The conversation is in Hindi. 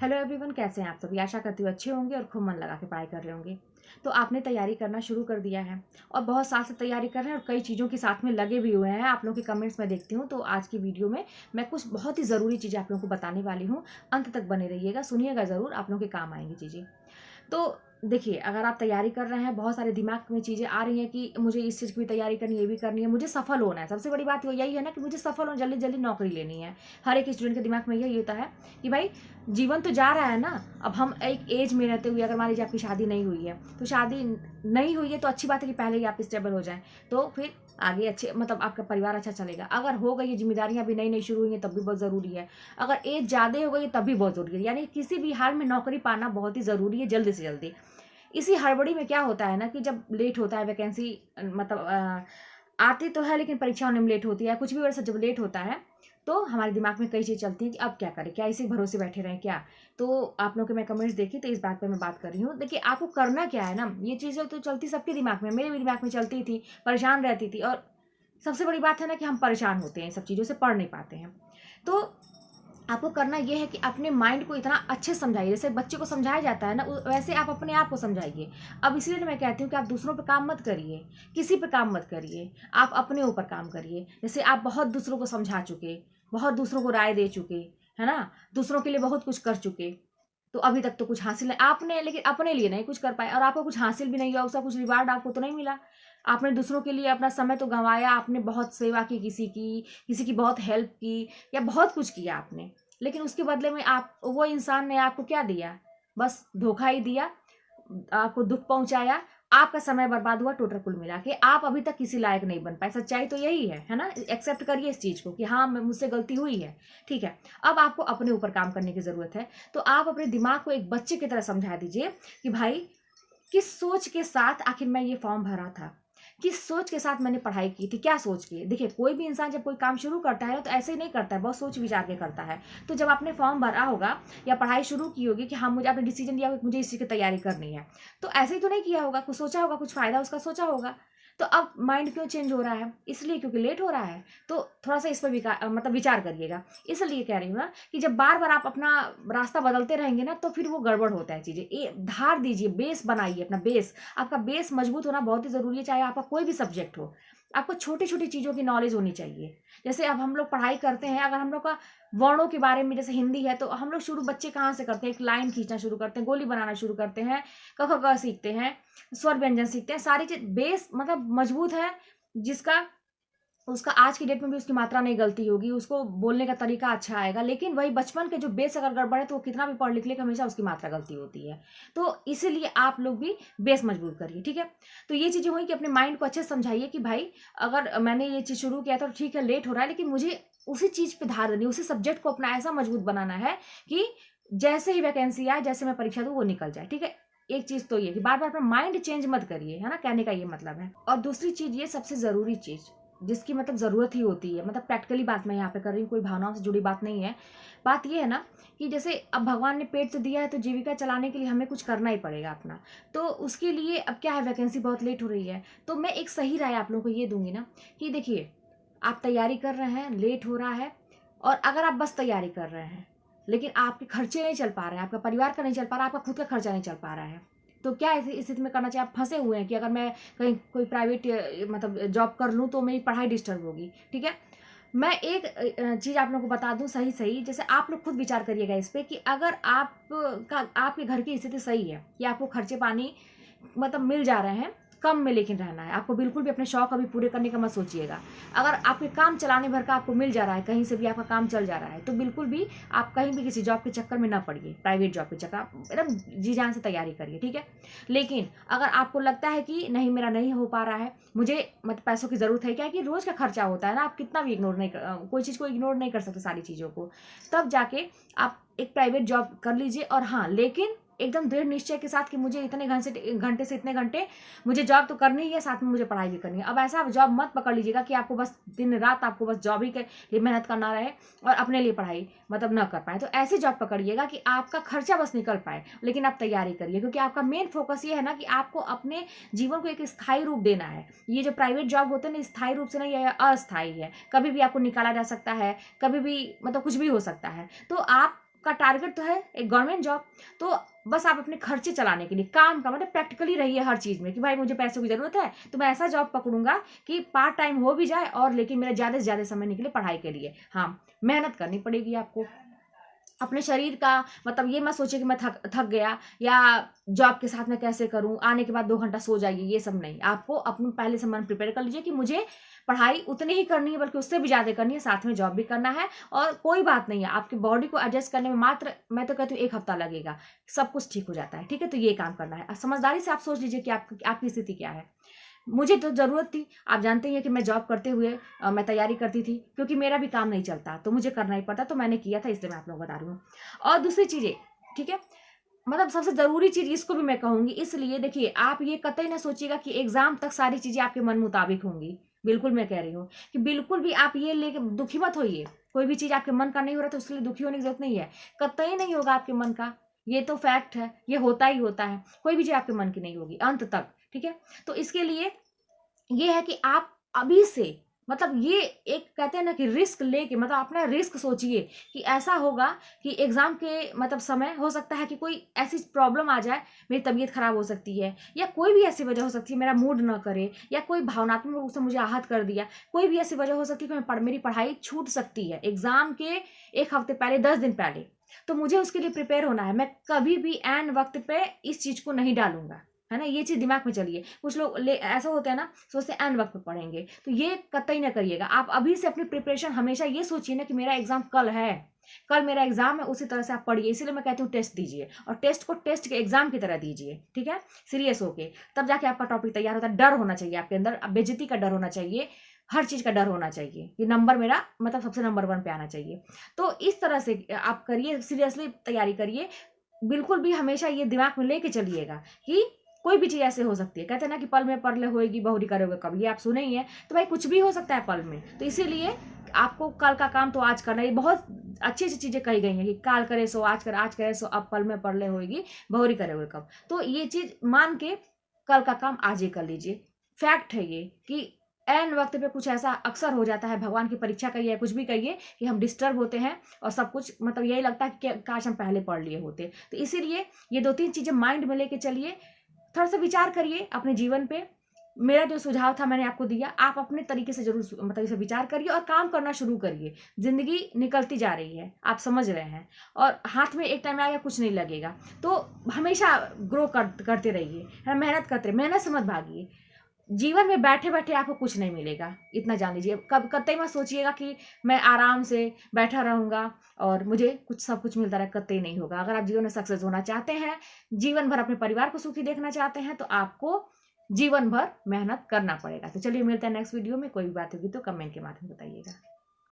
हेलो एवरीवन, कैसे हैं आप सभी। आशा करती हूँ अच्छे होंगे और खूब मन लगा के पढ़ाई कर रहे होंगे। तो आपने तैयारी करना शुरू कर दिया है और बहुत साल से तैयारी कर रहे हैं और कई चीज़ों के साथ में लगे भी हुए हैं। आप लोगों के कमेंट्स में देखती हूँ, तो आज की वीडियो में मैं कुछ बहुत ही ज़रूरी चीज़ें आप लोगों को बताने वाली हूँ। अंत तक बने रहिएगा, सुनिएगा ज़रूर, आप लोगों के काम आएंगी चीज़ें। तो देखिए, अगर आप तैयारी कर रहे हैं, बहुत सारे दिमाग में चीज़ें आ रही हैं कि मुझे इस चीज़ की भी तैयारी करनी है, ये भी करनी है, मुझे सफल होना है। सबसे बड़ी बात वो यही है ना कि मुझे सफल होना, जल्दी जल्दी नौकरी लेनी है। हर एक स्टूडेंट के दिमाग में यही होता है कि भाई जीवन तो जा रहा है ना। अब हम एक एज में रहते हुए, अगर मान लीजिए आपकी शादी नहीं हुई है, तो शादी नहीं हुई है तो अच्छी बात है कि पहले ही आप स्टेबल हो जाएं, तो फिर आगे अच्छे मतलब आपका परिवार अच्छा चलेगा। अगर हो गई, जिम्मेदारियां भी नई नई शुरू हुई हैं, तब भी बहुत ज़रूरी है। अगर एज ज़्यादा हो गई तब भी बहुत ज़रूरी है। यानी किसी भी हाल में नौकरी पाना बहुत ही ज़रूरी है, जल्दी से जल्दी। इसी हड़बड़ी में क्या होता है ना कि जब लेट होता है वैकेंसी, मतलब आती तो है लेकिन परीक्षा होने में लेट होती है। कुछ भी वजह से जब लेट होता है तो हमारे दिमाग में कई चीज़ चलती है कि अब क्या करें, क्या इसी भरोसे बैठे रहें क्या। तो आप लोगों के मैं कमेंट्स देखी तो इस बात पर मैं बात कर रही हूँ। देखिए, आपको करना क्या है ना, ये चीज़ें तो चलती सबके दिमाग में, मेरे भी दिमाग में चलती थी, परेशान रहती थी। और सबसे बड़ी बात है ना कि हम परेशान होते हैं, सब चीज़ों से पढ़ नहीं पाते हैं। तो आपको करना ये है कि अपने माइंड को इतना अच्छे से समझाइए, जैसे बच्चे को समझाया जाता है ना, वैसे आप अपने आप को समझाइए। अब इसलिए मैं कहती हूँ कि आप दूसरों पर काम मत करिए, किसी पर काम मत करिए, आप अपने ऊपर काम करिए। जैसे आप बहुत दूसरों को समझा चुके, बहुत दूसरों को राय दे चुके, है ना, दूसरों के लिए बहुत कुछ कर चुके, तो अभी तक तो कुछ हासिल नहीं आपने, लेकिन अपने लिए नहीं कुछ कर पाए और आपको कुछ हासिल भी नहीं हुआ, उसका कुछ रिवार्ड आपको तो नहीं मिला। आपने दूसरों के लिए अपना समय तो गंवाया, आपने बहुत सेवा की, किसी की बहुत हेल्प की, या बहुत कुछ किया आपने, लेकिन उसके बदले में आप, वो इंसान ने आपको क्या दिया? बस धोखा ही दिया, आपको दुख पहुंचाया, आपका समय बर्बाद हुआ। टोटल कुल मिला के आप अभी तक किसी लायक नहीं बन पाए। सच्चाई तो यही है ना। एक्सेप्ट करिए इस चीज को कि हाँ, मुझसे गलती हुई है, ठीक है। अब आपको अपने ऊपर काम करने की जरूरत है। तो आप अपने दिमाग को एक बच्चे की तरह समझा दीजिए कि भाई, किस सोच के साथ आखिर मैं ये फॉर्म भरा था, किस सोच के साथ मैंने पढ़ाई की थी, क्या सोच के। देखिए, कोई भी इंसान जब कोई काम शुरू करता है तो ऐसे ही नहीं करता है, बहुत सोच विचार के करता है। तो जब आपने फॉर्म भरा होगा या पढ़ाई शुरू की होगी कि हाँ, मुझे आपने डिसीजन लिया होगा कि मुझे इसी की तैयारी करनी है, तो ऐसे ही तो नहीं किया होगा, कुछ सोचा होगा, कुछ फायदा उसका सोचा होगा। तो अब माइंड क्यों चेंज हो रहा है? इसलिए क्योंकि लेट हो रहा है। तो थोड़ा सा इस पर मतलब विचार करिएगा। इसलिए कह रही हूँ ना कि जब बार बार आप अपना रास्ता बदलते रहेंगे ना, तो फिर वो गड़बड़ होता है चीजें। धार दीजिए, बेस बनाइए अपना बेस। आपका बेस मजबूत होना बहुत ही जरूरी है, चाहे आपका कोई भी सब्जेक्ट हो। आपको छोटी छोटी चीजों की नॉलेज होनी चाहिए। जैसे अब हम लोग पढ़ाई करते हैं, अगर हम लोग का वर्णों के बारे में, जैसे हिंदी है, तो हम लोग शुरू बच्चे कहाँ से करते हैं? एक लाइन खींचना शुरू करते हैं, गोली बनाना शुरू करते हैं, क ख ग सीखते हैं, स्वर व्यंजन सीखते हैं, सारी चीज बेस मतलब मजबूत है, जिसका उसका आज की डेट में भी उसकी मात्रा नहीं गलती होगी, उसको बोलने का तरीका अच्छा आएगा। लेकिन वही बचपन के जो बेस अगर गड़बड़ है तो वो कितना भी पढ़ लिख ले, हमेशा उसकी मात्रा गलती होती है। तो इसीलिए आप लोग भी बेस मजबूत करिए, ठीक है। तो ये चीजें हुई कि अपने माइंड को अच्छे से समझाइए कि भाई, अगर मैंने ये चीज शुरू किया था तो ठीक है, लेट हो रहा है, लेकिन मुझे उसी चीज पे ध्यान देनी, उसी सब्जेक्ट को अपना ऐसा मजबूत बनाना है कि जैसे ही वैकेंसी आए, जैसे मैं परीक्षा दूं, वो निकल जाए, ठीक है। एक चीज तो ये कि बार बार अपना माइंड चेंज मत करिए, है ना, कहने का ये मतलब है। और दूसरी चीज, ये सबसे जरूरी चीज जिसकी मतलब ज़रूरत ही होती है, मतलब प्रैक्टिकली बात मैं यहाँ पे कर रही हूँ, कोई भावनाओं से जुड़ी बात नहीं है। बात ये है ना कि जैसे अब भगवान ने पेट तो दिया है, तो जीविका चलाने के लिए हमें कुछ करना ही पड़ेगा अपना। तो उसके लिए अब क्या है, वैकेंसी बहुत लेट हो रही है, तो मैं एक सही राय आप लोगों को ये दूंगी ना कि देखिए, आप तैयारी कर रहे हैं, लेट हो रहा है, और अगर आप बस तैयारी कर रहे हैं लेकिन आपके खर्चे नहीं चल पा रहे हैं, आपका परिवार का नहीं चल पा रहा, आपका खुद का खर्चा नहीं चल पा रहा है, तो क्या इस स्थिति में करना चाहिए? आप फंसे हुए हैं कि अगर मैं कहीं कोई प्राइवेट मतलब जॉब कर लूँ तो मेरी पढ़ाई डिस्टर्ब होगी, ठीक है। मैं एक चीज़ आप लोगों को बता दूं, सही सही, जैसे आप लोग खुद विचार करिएगा इस पे कि अगर आपके घर की स्थिति सही है कि आपको खर्चे पानी मतलब मिल जा रहे हैं, कम में लेकिन रहना है आपको, बिल्कुल भी अपने शौक अभी पूरे करने का मत सोचिएगा। अगर आपके काम चलाने भर का आपको मिल जा रहा है, कहीं से भी आपका काम चल जा रहा है, तो बिल्कुल भी आप कहीं भी किसी जॉब के चक्कर में ना पड़िए, प्राइवेट जॉब के चक्कर, आप एकदम जी जान से तैयारी करिए, ठीक है। लेकिन अगर आपको लगता है कि नहीं, मेरा नहीं हो पा रहा है, मुझे मतलब पैसों की जरूरत है, क्या कि रोज का खर्चा होता है ना, आप कितना भी इग्नोर नहीं कोई चीज़ को इग्नोर नहीं कर सकते, सारी चीज़ों को, तब जाके आप एक प्राइवेट जॉब कर लीजिए। और हाँ, लेकिन एकदम दृढ़ निश्चय के साथ कि मुझे इतने घंटे से इतने घंटे मुझे जॉब तो करनी ही है, साथ में मुझे पढ़ाई भी करनी है। अब ऐसा जॉब मत पकड़ लीजिएगा कि आपको बस दिन रात आपको बस जॉब ही के लिए मेहनत करना रहे और अपने लिए पढ़ाई मतलब न कर पाए। तो ऐसी जॉब पकड़िएगा कि आपका खर्चा बस निकल पाए, लेकिन आप तैयारी करिए, क्योंकि आपका मेन फोकस ये है ना कि आपको अपने जीवन को एक स्थायी रूप देना है। ये जो प्राइवेट जॉब होते हैं ना, स्थायी रूप से नहीं, यह अस्थायी है, कभी भी आपको निकाला जा सकता है, कभी भी मतलब कुछ भी हो सकता है। तो आप आपका टारगेट तो है एक गवर्नमेंट जॉब, तो बस आप अपने खर्चे चलाने के लिए काम का मतलब प्रैक्टिकली रहिए हर चीज़ में कि भाई मुझे पैसों की ज़रूरत है तो मैं ऐसा जॉब पकड़ूंगा कि पार्ट टाइम हो भी जाए और लेकिन मेरा ज़्यादा से ज़्यादा समय निकले पढ़ाई के लिए। हाँ, मेहनत करनी पड़ेगी आपको अपने शरीर का, मतलब ये मत सोचिए कि मैं थक थक गया या जॉब के साथ मैं कैसे करूं, आने के बाद 2 घंटा सो जाइए, ये सब नहीं। आपको अपने पहले से मन प्रिपेयर कर लीजिए कि मुझे पढ़ाई उतनी ही करनी है बल्कि उससे भी ज़्यादा करनी है, साथ में जॉब भी करना है। और कोई बात नहीं है, आपकी बॉडी को एडजस्ट करने में मात्र मैं तो कहती हूँ 1 हफ्ता लगेगा, सब कुछ ठीक हो जाता है। ठीक है, तो ये काम करना है। समझदारी से आप सोच लीजिए कि आपकी स्थिति क्या है। मुझे तो ज़रूरत थी, आप जानते हैं कि मैं जॉब करते हुए मैं तैयारी करती थी क्योंकि मेरा भी काम नहीं चलता तो मुझे करना ही पड़ता, तो मैंने किया था, इसलिए मैं आप लोग बता रही हूँ। और दूसरी चीज़ें, ठीक है, मतलब सबसे ज़रूरी चीज़ इसको भी मैं कहूँगी, इसलिए देखिए आप ये कतई ना सोचिएगा कि एग्ज़ाम तक सारी चीज़ें आपके मन मुताबिक होंगी। बिल्कुल मैं कह रही हूँ कि बिल्कुल भी आप ये लेके दुखी मत होइए। कोई भी चीज़ आपके मन का नहीं हो रहा तो उसके लिए दुखी होने की ज़रूरत नहीं है। कतई नहीं होगा आपके मन का, ये तो फैक्ट है, ये होता ही होता है। कोई भी चीज़ आपके मन की नहीं होगी अंत तक। ठीक है, तो इसके लिए ये है कि आप अभी से मतलब ये एक कहते हैं ना कि रिस्क लेके, मतलब अपना रिस्क सोचिए कि ऐसा होगा कि एग्जाम के मतलब समय हो सकता है कि कोई ऐसी प्रॉब्लम आ जाए, मेरी तबीयत खराब हो सकती है या कोई भी ऐसी वजह हो सकती है, मेरा मूड न करे या कोई भावनात्मक रूप से मुझे आहत कर दिया, कोई भी ऐसी वजह हो सकती है कि मेरी पढ़ाई छूट सकती है एग्जाम के 1 हफ्ते पहले, 10 दिन पहले। तो मुझे उसके लिए प्रिपेयर होना है। मैं कभी भी एन वक्त पे इस चीज को नहीं डालूंगा, है ना, ये चीज दिमाग में चलिए। कुछ लोग ऐसा होता है ना, सोचते हैं एन वक्त पे पढ़ेंगे, तो ये कतई ना करिएगा। आप अभी से अपनी प्रिपरेशन हमेशा ये सोचिए ना कि मेरा एग्जाम कल है, कल मेरा एग्जाम है, उसी तरह से आप पढ़िए। इसीलिए मैं कहती हूँ टेस्ट दीजिए और टेस्ट को टेस्ट के एग्जाम की तरह दीजिए। ठीक है, सीरियस होके, तब जाके आपका टॉपिक तैयार होता है। डर होना चाहिए आपके अंदर, बेइज्जती का डर होना चाहिए, हर चीज का डर होना चाहिए कि नंबर मेरा मतलब सबसे नंबर 1 पे आना चाहिए। तो इस तरह से आप करिए, सीरियसली तैयारी करिए। बिल्कुल भी हमेशा ये दिमाग में लेके चलिएगा कि कोई भी चीज ऐसे हो सकती है। कहते हैं ना कि पल में परले होएगी बहुरी करोगे कब, ये आप सुने ही है। तो भाई कुछ भी हो सकता है पल में, तो इसीलिए आपको कल का काम तो आज करना है। ये बहुत अच्छी अच्छी चीजें कही गई हैं कि काल करे सो आज कर, आज करे सो अब, पल में परले होएगी बहुरी करोगे कब। तो ये चीज मान के कल का काम आज ही कर लीजिए। फैक्ट है ये कि एन वक्त पे कुछ ऐसा अक्सर हो जाता है, भगवान की परीक्षा कहिए, कुछ भी कहिए, कि हम डिस्टर्ब होते हैं और सब कुछ मतलब यही लगता है कि काश हम पहले पढ़ लिए होते। तो इसीलिए ये 2-3 चीजें माइंड में लेके चलिए, थोड़ा सा विचार करिए अपने जीवन पे। मेरा जो सुझाव था मैंने आपको दिया, आप अपने तरीके से जरूर मतलब इसे विचार करिए और काम करना शुरू करिए। जिंदगी निकलती जा रही है, आप समझ रहे हैं, और हाथ में एक टाइम आएगा कुछ नहीं लगेगा। तो हमेशा ग्रो करते रहिए, मेहनत करते रहिए, मेहनत से मत भागिए। जीवन में बैठे बैठे आपको कुछ नहीं मिलेगा, इतना जान लीजिए। कब कतई मत सोचिएगा कि मैं आराम से बैठा रहूंगा और मुझे कुछ सब कुछ मिलता रहे, कतई नहीं होगा। अगर आप जीवन में सक्सेस होना चाहते हैं, जीवन भर अपने परिवार को सुखी देखना चाहते हैं, तो आपको जीवन भर मेहनत करना पड़ेगा। तो चलिए मिलते हैं नेक्स्ट वीडियो में। कोई भी बात होगी तो कमेंट के माध्यम बताइएगा।